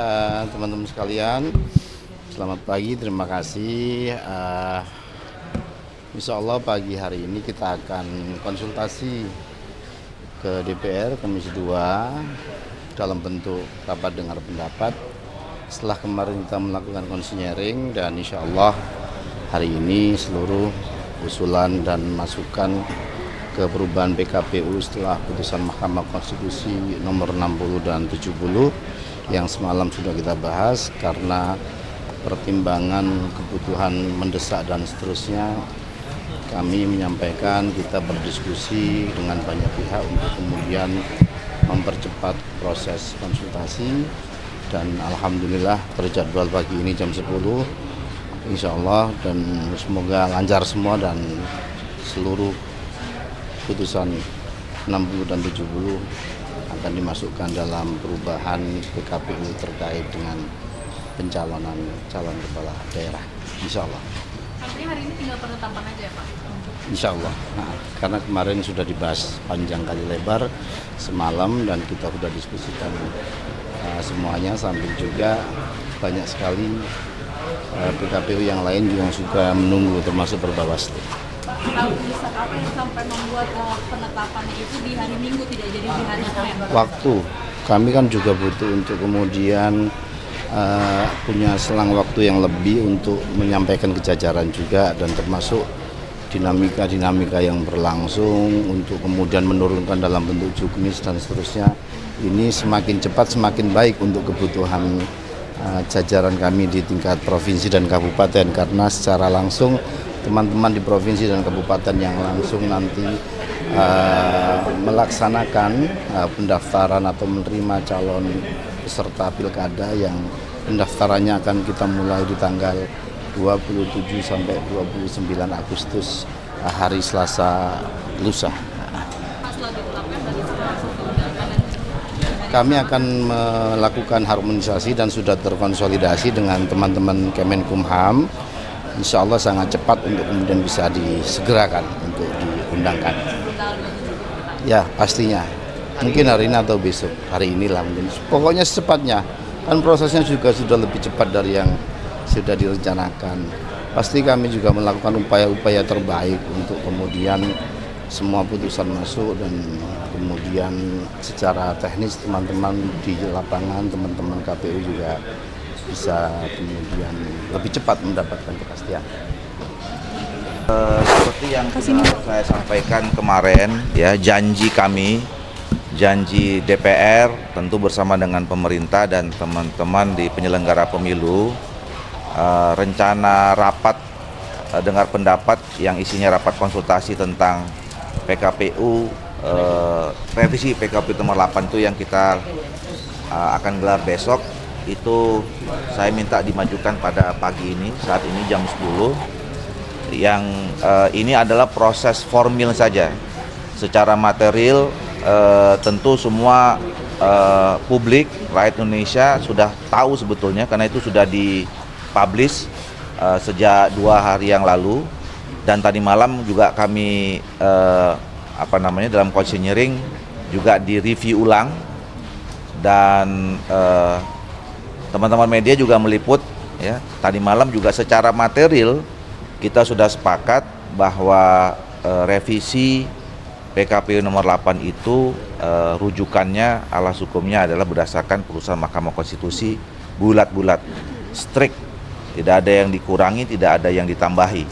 Teman-teman sekalian, selamat pagi, terima kasih. Insya Allah pagi hari ini kita akan konsultasi ke DPR Komisi 2 dalam bentuk rapat dengar pendapat. Setelah kemarin kita melakukan konsinyering dan insya Allah hari ini seluruh usulan dan masukan ke perubahan PKPU setelah putusan Mahkamah Konstitusi nomor 60 dan 70 yang semalam sudah kita bahas, karena pertimbangan kebutuhan mendesak dan seterusnya, kami menyampaikan kita berdiskusi dengan banyak pihak untuk kemudian mempercepat proses konsultasi, dan alhamdulillah terjadwal pagi ini jam 10 insya Allah, dan semoga lancar semua dan seluruh putusan 60 dan 70 akan dimasukkan dalam perubahan PKPU terkait dengan pencalonan calon kepala daerah, insya Allah. Artinya hari ini tinggal penetapan aja ya Pak? Insya Allah, karena kemarin sudah dibahas panjang kali lebar semalam dan kita sudah diskusikan semuanya, sambil juga banyak sekali PKPU yang lain yang juga menunggu, termasuk Perbawaslu. Tahu desak apa yang sampai membuat penetapannya itu di hari Minggu, tidak jadi di hari Senin? Waktu, kami kan juga butuh untuk kemudian punya selang waktu yang lebih untuk menyampaikan ke jajaran juga, dan termasuk dinamika yang berlangsung untuk kemudian menurunkan dalam bentuk juknis dan seterusnya. Ini semakin cepat semakin baik untuk kebutuhan jajaran kami di tingkat provinsi dan kabupaten, karena secara langsung teman-teman di provinsi dan kabupaten yang langsung nanti melaksanakan pendaftaran atau menerima calon peserta pilkada yang pendaftarannya akan kita mulai di tanggal 27 sampai 29 Agustus, hari Selasa lusa. Kami akan melakukan harmonisasi dan sudah terkonsolidasi dengan teman-teman Kemenkumham. Insya Allah sangat cepat untuk kemudian bisa disegerakan untuk diundangkan. Ya pastinya, mungkin hari ini atau besok, hari inilah mungkin. Pokoknya secepatnya, kan prosesnya juga sudah lebih cepat dari yang sudah direncanakan. Pasti kami juga melakukan upaya-upaya terbaik untuk kemudian semua putusan masuk, dan kemudian secara teknis teman-teman di lapangan, teman-teman KPU juga bisa kemudian lebih cepat mendapatkan kepastian. Seperti yang saya sampaikan kemarin, ya, janji kami, janji DPR tentu bersama dengan pemerintah dan teman-teman di penyelenggara pemilu, rencana rapat dengar pendapat yang isinya rapat konsultasi tentang PKPU, revisi PKPU nomor 8 itu yang kita akan gelar besok. Itu saya minta dimajukan pada pagi ini, saat ini jam 10. Yang ini adalah proses formil saja. Secara material tentu semua publik rakyat Indonesia sudah tahu sebetulnya, karena itu sudah dipublish sejak 2 hari yang lalu, dan tadi malam juga kami dalam konsinyering juga direview ulang, dan teman-teman media juga meliput, ya. Tadi malam juga secara material kita sudah sepakat bahwa revisi PKPU nomor 8 itu rujukannya, alas hukumnya adalah berdasarkan putusan Mahkamah Konstitusi, bulat-bulat, strict, tidak ada yang dikurangi, tidak ada yang ditambahi.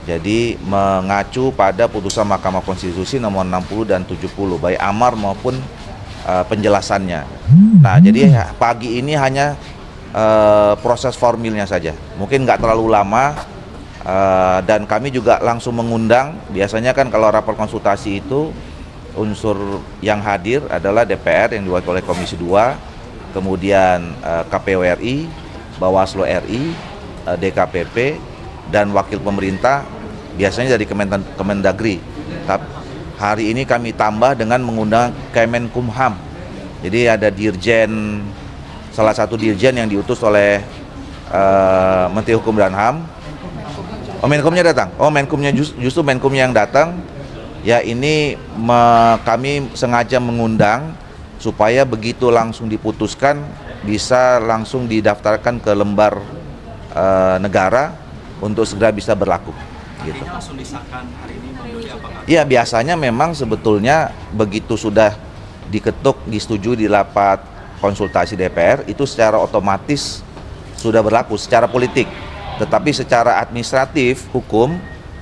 Jadi mengacu pada putusan Mahkamah Konstitusi nomor 60 dan 70 baik amar maupun penjelasannya. Nah, jadi pagi ini hanya proses formilnya saja, mungkin nggak terlalu lama, dan kami juga langsung mengundang. Biasanya kan kalau rapat konsultasi itu unsur yang hadir adalah DPR yang diwakili oleh Komisi 2, kemudian KPU RI, Bawaslu RI, DKPP, dan wakil pemerintah biasanya dari Kemendagri. Hari ini kami tambah dengan mengundang Kemenkumham. Jadi ada dirjen, salah satu dirjen yang diutus oleh Menteri Hukum dan HAM. Oh, Menkumnya datang. Oh, Menkumnya justru Menkumnya yang datang. Ya, ini kami sengaja mengundang supaya begitu langsung diputuskan bisa langsung didaftarkan ke lembar negara untuk segera bisa berlaku. Gitu. Artinya langsung disahkan hari ini Bang Doli, apakah? Ya, biasanya memang sebetulnya begitu sudah diketuk, disetujui di rapat konsultasi DPR, itu secara otomatis sudah berlaku secara politik. Tetapi secara administratif, hukum,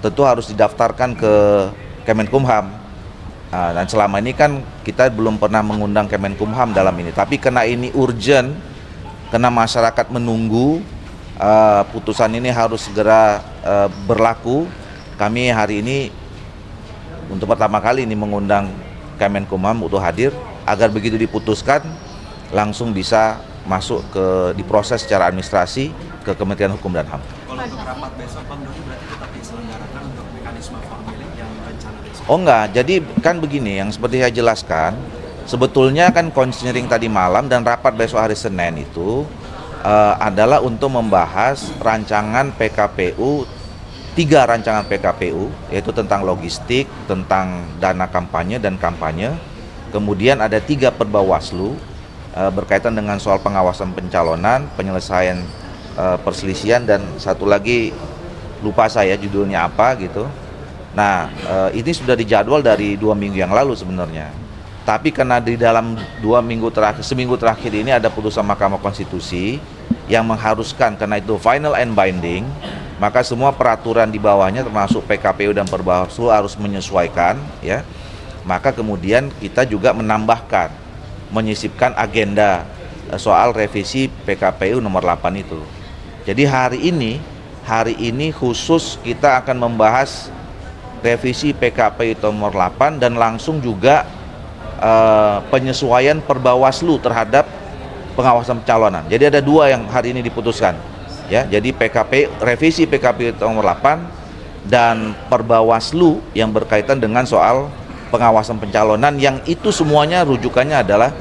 tentu harus didaftarkan ke Kemenkumham. Dan selama ini kan kita belum pernah mengundang Kemenkumham dalam ini. Tapi karena ini urgent, karena masyarakat menunggu, putusan ini harus segera berlaku. Kami hari ini untuk pertama kali ini mengundang Kemenkumham untuk hadir agar begitu diputuskan langsung bisa masuk diproses secara administrasi ke Kementerian Hukum dan HAM. Kalau untuk rapat besok Bang Doli berarti tetap diselenggarakan untuk mekanisme formulir yang rencana besok? Oh enggak, jadi kan begini, yang seperti saya jelaskan, sebetulnya kan konseling tadi malam dan rapat besok hari Senin itu adalah untuk membahas rancangan PKPU, 3 rancangan PKPU, yaitu tentang logistik, tentang dana kampanye dan kampanye. Kemudian ada 3 Perbawaslu berkaitan dengan soal pengawasan pencalonan, penyelesaian perselisihan, dan satu lagi lupa saya judulnya apa gitu. Nah, ini sudah dijadwal dari 2 minggu yang lalu sebenarnya. Tapi karena di dalam seminggu terakhir ini ada putusan Mahkamah Konstitusi yang mengharuskan, karena itu final and binding, maka semua peraturan di bawahnya termasuk PKPU dan Perbawaslu harus menyesuaikan, ya. Maka kemudian kita juga menyisipkan agenda soal revisi PKPU nomor 8 itu. Jadi hari ini khusus kita akan membahas revisi PKPU nomor 8 dan langsung juga penyesuaian Perbawaslu terhadap pengawasan pencalonan. Jadi ada 2 yang hari ini diputuskan, ya. Jadi revisi PKPU nomor 8 dan Perbawaslu yang berkaitan dengan soal pengawasan pencalonan, yang itu semuanya rujukannya adalah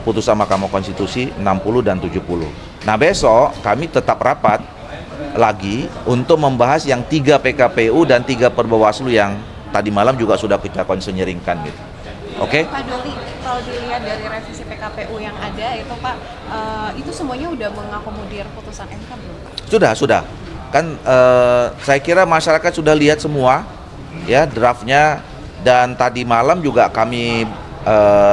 putusan Mahkamah Konstitusi 60 dan 70. Nah, besok kami tetap rapat lagi untuk membahas yang 3 PKPU dan 3 Perbawaslu yang tadi malam juga sudah kita konsenyeringkan gitu. Oke? Pak Doli, kalau dilihat dari revisi PKPU yang ada itu Pak, itu semuanya udah mengakomodir putusan MK belum Pak? Sudah. Kan saya kira masyarakat sudah lihat semua, ya, draftnya, dan tadi malam juga kami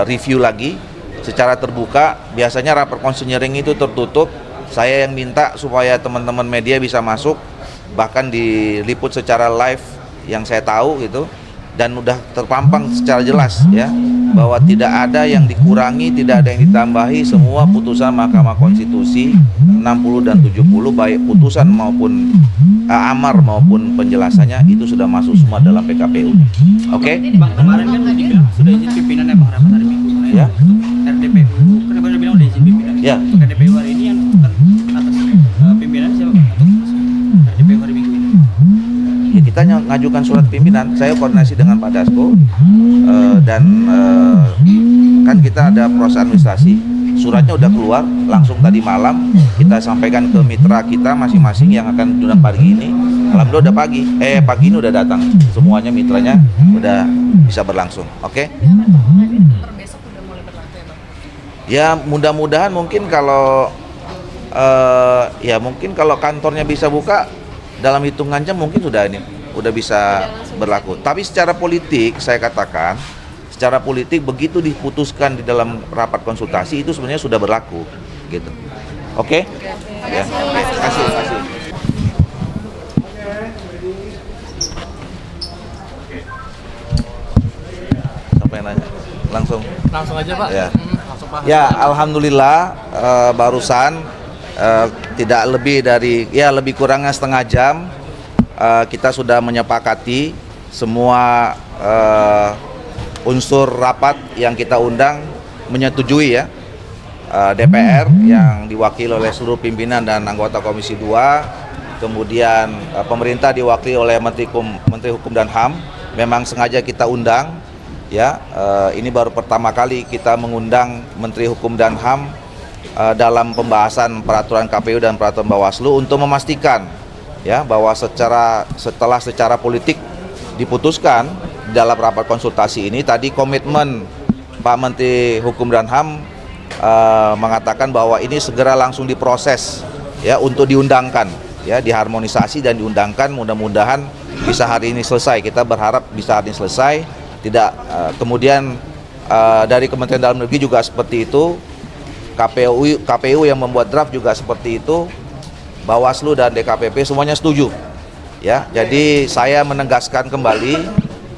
review lagi secara terbuka. Biasanya rapat konseling itu tertutup. Saya yang minta supaya teman-teman media bisa masuk, bahkan diliput secara live yang saya tahu gitu. Dan udah terpampang secara jelas, ya, bahwa tidak ada yang dikurangi, tidak ada yang ditambahi. Semua putusan Mahkamah Konstitusi 60 dan 70, baik putusan maupun amar maupun penjelasannya, itu sudah masuk semua dalam PKPU. Oke? Bang, kemarin kan dibilang sudah izin pimpinan ya Bang, rapat hari Minggu. Ya. RDPU kan kemarin bilang udah izin pimpinan. Ya. Untuk RDPU hari ini yang bukan atas pimpinan siapa Bang? Untuk RDPU hari Minggu ini. Ya, kita ngajukan surat pimpinan. Saya koordinasi dengan Pak Dasko, dan kan kita ada proses administrasi. Suratnya udah keluar langsung tadi malam, kita sampaikan ke mitra kita masing-masing yang akan diundang pagi ini. Alhamdulillah udah pagi ini udah datang semuanya, mitranya udah bisa berlangsung. Oke? Per besok udah mulai berlaku ya Bang? Ya, mudah-mudahan mungkin kalau mungkin kalau kantornya bisa buka dalam hitungan jam mungkin udah bisa berlaku. Tapi secara politik saya katakan, secara politik begitu diputuskan di dalam rapat konsultasi itu sebenarnya sudah berlaku gitu. Oke? Ya. Terima kasih. Siapa yang nanya? Langsung aja Pak. Ya. Langsung Pak. Ya, alhamdulillah barusan tidak lebih dari lebih kurangnya setengah jam kita sudah menyepakati semua unsur rapat yang kita undang menyetujui, ya. DPR yang diwakili oleh seluruh pimpinan dan anggota Komisi 2, kemudian pemerintah diwakili oleh Menteri Hukum dan HAM. Memang sengaja kita undang, ya. Ini baru pertama kali kita mengundang Menteri Hukum dan HAM dalam pembahasan peraturan KPU dan peraturan Bawaslu untuk memastikan, ya, bahwa setelah secara politik diputuskan dalam rapat konsultasi ini, tadi komitmen Pak Menteri Hukum dan HAM mengatakan bahwa ini segera langsung diproses ya untuk diundangkan, ya diharmonisasi dan diundangkan. Mudah-mudahan bisa hari ini selesai. Kita berharap bisa hari ini selesai. Tidak kemudian dari Kementerian Dalam Negeri juga seperti itu. KPU yang membuat draft juga seperti itu. Bawaslu dan DKPP semuanya setuju. Ya, jadi saya menegaskan kembali,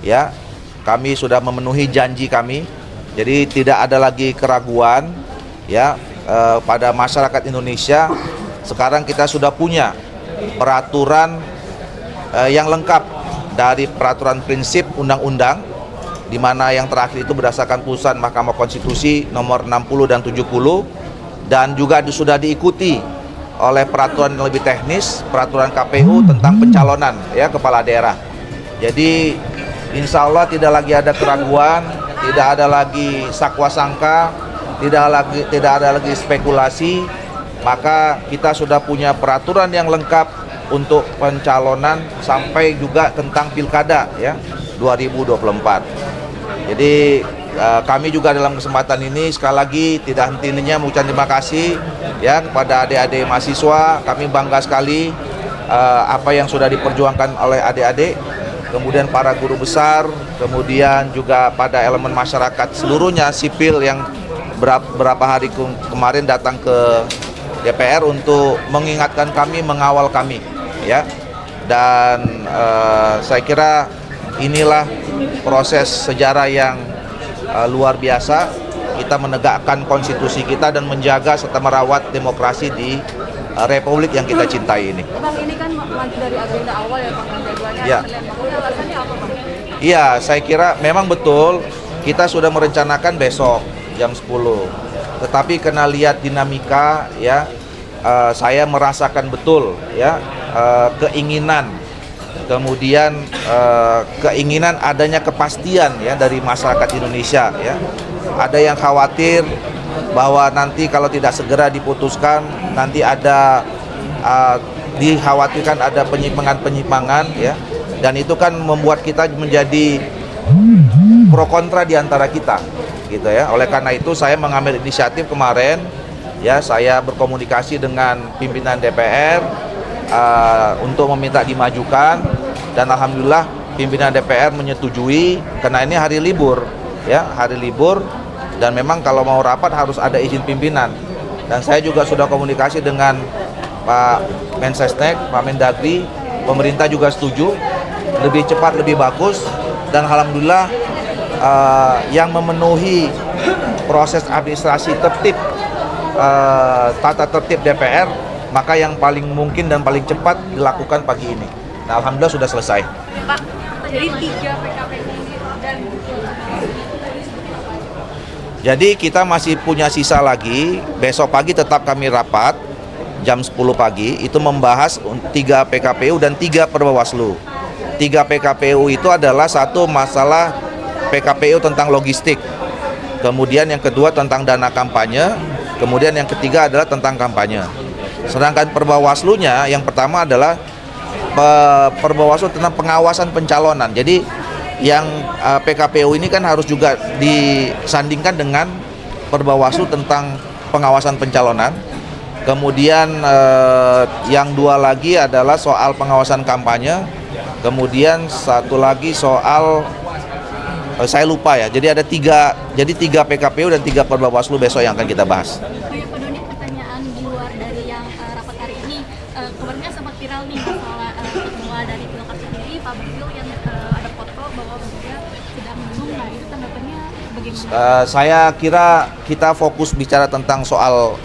ya, kami sudah memenuhi janji kami. Jadi tidak ada lagi keraguan, ya, pada masyarakat Indonesia. Sekarang kita sudah punya peraturan yang lengkap dari peraturan prinsip undang-undang, di mana yang terakhir itu berdasarkan putusan Mahkamah Konstitusi nomor 60 dan 70, dan juga sudah diikuti oleh peraturan yang lebih teknis, peraturan KPU tentang pencalonan ya kepala daerah. Jadi insya Allah tidak lagi ada keraguan, tidak ada lagi sakwa sangka, tidak ada lagi spekulasi. Maka kita sudah punya peraturan yang lengkap untuk pencalonan sampai juga tentang pilkada ya 2024. Jadi kami juga dalam kesempatan ini sekali lagi tidak henti-hentinya mengucapkan terima kasih ya kepada adik-adik mahasiswa. Kami bangga sekali apa yang sudah diperjuangkan oleh adik-adik, kemudian para guru besar, kemudian juga pada elemen masyarakat seluruhnya sipil yang beberapa hari kemarin datang ke DPR untuk mengingatkan kami, mengawal kami ya. Dan saya kira inilah proses sejarah yang luar biasa. Kita menegakkan konstitusi kita dan menjaga serta merawat demokrasi di republik yang kita cintai ini. Bang, ini kan maju dari agenda awal ya Bang, jadwalnya Ya. alasannya apa Bang? Iya, saya kira memang betul kita sudah merencanakan besok jam 10. Tetapi karena lihat dinamika ya, saya merasakan betul ya keinginan, kemudian keinginan adanya kepastian ya dari masyarakat Indonesia ya. Ada yang khawatir bahwa nanti kalau tidak segera diputuskan nanti ada dikhawatirkan ada penyimpangan-penyimpangan ya, dan itu kan membuat kita menjadi pro kontra di antara kita gitu ya. Oleh karena itu saya mengambil inisiatif kemarin ya, saya berkomunikasi dengan pimpinan DPR untuk meminta dimajukan, dan alhamdulillah pimpinan DPR menyetujui karena ini hari libur ya, hari libur, dan memang kalau mau rapat harus ada izin pimpinan. Dan saya juga sudah komunikasi dengan Pak Mensesnek, Pak Mendagri, pemerintah juga setuju, lebih cepat lebih bagus, dan alhamdulillah yang memenuhi proses administrasi tertib tata tertib DPR, maka yang paling mungkin dan paling cepat dilakukan pagi ini. Nah, alhamdulillah sudah selesai. Pak, jadi 3 PKPU dan Jadi kita masih punya sisa lagi. Besok pagi tetap kami rapat jam 10 pagi, itu membahas 3 PKPU dan 3 Perbawaslu. 3 PKPU itu adalah satu masalah PKPU tentang logistik, kemudian yang kedua tentang dana kampanye, kemudian yang ketiga adalah tentang kampanye. Sedangkan Perbawaslunya yang pertama adalah Perbawaslu tentang pengawasan pencalonan. Jadi yang PKPU ini kan harus juga disandingkan dengan Perbawaslu tentang pengawasan pencalonan. Kemudian yang dua lagi adalah soal pengawasan kampanye. Kemudian satu lagi soal saya lupa ya. Jadi ada 3 PKPU dan 3 Perbawaslu besok yang akan kita bahas. Pak Doni, pertanyaan di luar dari yang rapat hari ini, kemarin kan sempat viral nih masalah mulai dari Golkar sendiri, Pak Bahlil yang ada foto bahwa dia sedang minum. Nah, itu tanggapannya bagaimana? Saya kira kita fokus bicara tentang soal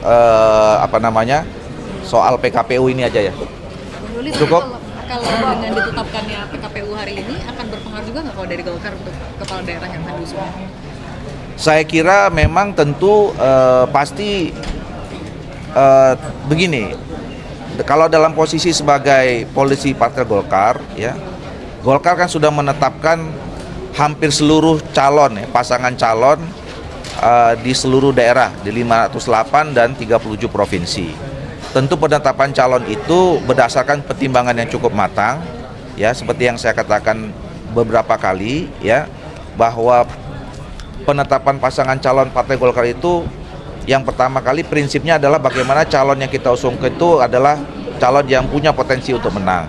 soal PKPU ini aja ya. Cukup. Kalau dengan ditetapkannya PKPU hari ini akan berpengaruh juga nggak kalau dari Golkar untuk kepala daerah yang akan diusung? Saya kira memang tentu pasti begini. Kalau dalam posisi sebagai polisi Partai Golkar ya, Golkar kan sudah menetapkan hampir seluruh calon ya, pasangan calon di seluruh daerah di 508 dan 37 provinsi. Tentu penetapan calon itu berdasarkan pertimbangan yang cukup matang ya, seperti yang saya katakan beberapa kali ya, bahwa penetapan pasangan calon Partai Golkar itu Yang pertama kali prinsipnya adalah bagaimana calon yang kita usung itu adalah calon yang punya potensi untuk menang.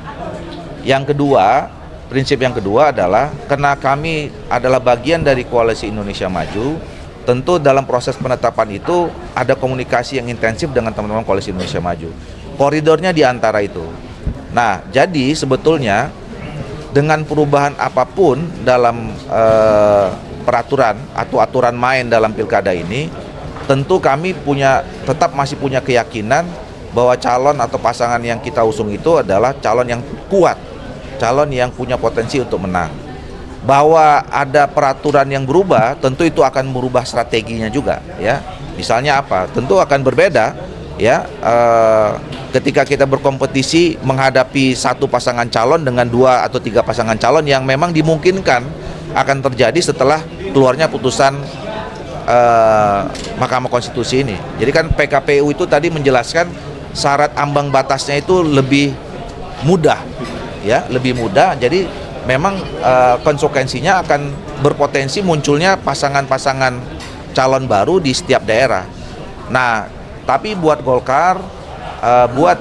Yang kedua, prinsip yang kedua adalah karena kami adalah bagian dari Koalisi Indonesia Maju, tentu dalam proses penetapan itu ada komunikasi yang intensif dengan teman-teman Koalisi Indonesia Maju. Koridornya di antara itu. Nah, jadi sebetulnya dengan perubahan apapun dalam peraturan atau aturan main dalam pilkada ini, tentu kami tetap masih punya keyakinan bahwa calon atau pasangan yang kita usung itu adalah calon yang kuat, calon yang punya potensi untuk menang. Bahwa ada peraturan yang berubah, tentu itu akan merubah strateginya juga, ya. Misalnya apa? Tentu akan berbeda, ya. Ketika kita berkompetisi menghadapi satu pasangan calon dengan 2 atau 3 pasangan calon yang memang dimungkinkan akan terjadi setelah keluarnya putusan Mahkamah Konstitusi ini. Jadi kan PKPU itu tadi menjelaskan syarat ambang batasnya itu lebih mudah, ya, lebih mudah. Jadi memang konsekuensinya akan berpotensi munculnya pasangan-pasangan calon baru di setiap daerah. Nah, tapi buat Golkar, buat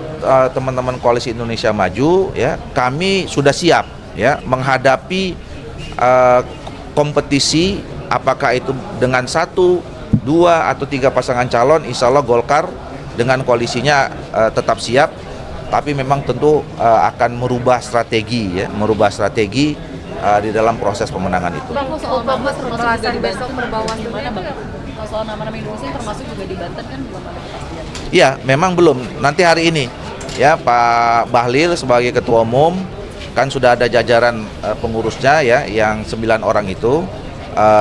teman-teman Koalisi Indonesia Maju, ya, kami sudah siap, ya, menghadapi kompetisi. Apakah itu dengan 1, 2, atau 3 pasangan calon, insya Allah Golkar dengan koalisinya tetap siap, tapi memang tentu akan merubah strategi, ya, di dalam proses pemenangan itu. Bang, soal nama termasuk juga di Banten berbawah gimana Bang? Soal nama-nama Indonesia termasuk juga di Banten kan belum ada kepastian. Iya, memang belum. Nanti hari ini, ya, Pak Bahlil sebagai Ketua Umum kan sudah ada jajaran pengurusnya, ya, yang 9 orang itu.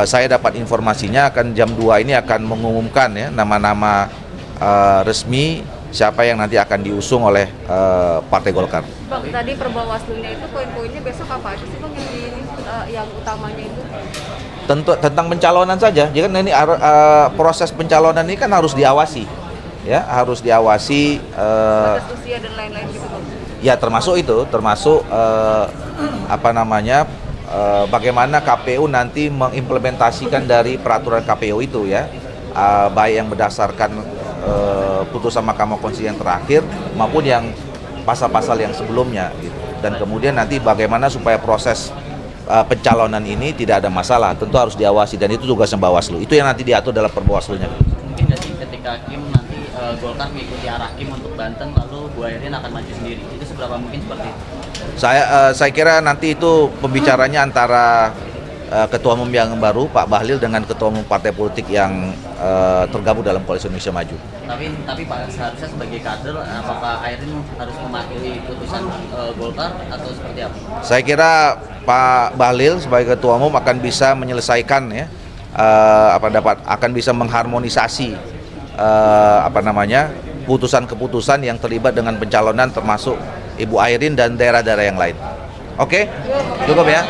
Saya dapat informasinya akan jam 2 ini akan mengumumkan, ya, nama-nama resmi siapa yang nanti akan diusung oleh Partai Golkar. Bang, tadi perbawaslunya itu poin-poinnya besok apa aja sih Bang yang utamanya itu? Tentu tentang pencalonan saja. Jadi kan ini proses pencalonan ini kan harus diawasi, ya, harus diawasi. Batas usia dan lain-lain gitu Bang? Ya, termasuk itu, bagaimana KPU nanti mengimplementasikan dari peraturan KPU itu, ya, baik yang berdasarkan putusan Mahkamah Konstitusi yang terakhir maupun yang pasal-pasal yang sebelumnya, gitu. Dan kemudian nanti bagaimana supaya proses pencalonan ini tidak ada masalah, tentu harus diawasi dan itu tugasnya Bawaslu. Itu yang nanti diatur dalam Perbawaslunya. Mungkin nggak sih ketika Kim nanti Golkar mengikuti arah Kim untuk Banten lalu Bu Ayrin akan maju sendiri, itu seberapa mungkin seperti itu? Saya kira nanti itu pembicaranya antara Ketua Umum yang baru Pak Bahlil dengan Ketua Umum partai politik yang tergabung dalam Koalisi Indonesia Maju. Tapi Pak, seharusnya sebagai kader apakah Ayrin harus mematuhi putusan Golkar atau seperti apa? Saya kira Pak Bahlil sebagai Ketua Umum akan bisa menyelesaikan, ya, akan bisa mengharmonisasi putusan-keputusan yang terlibat dengan pencalonan termasuk Ibu Ayrin dan daerah-daerah yang lain. Oke? Cukup, ya.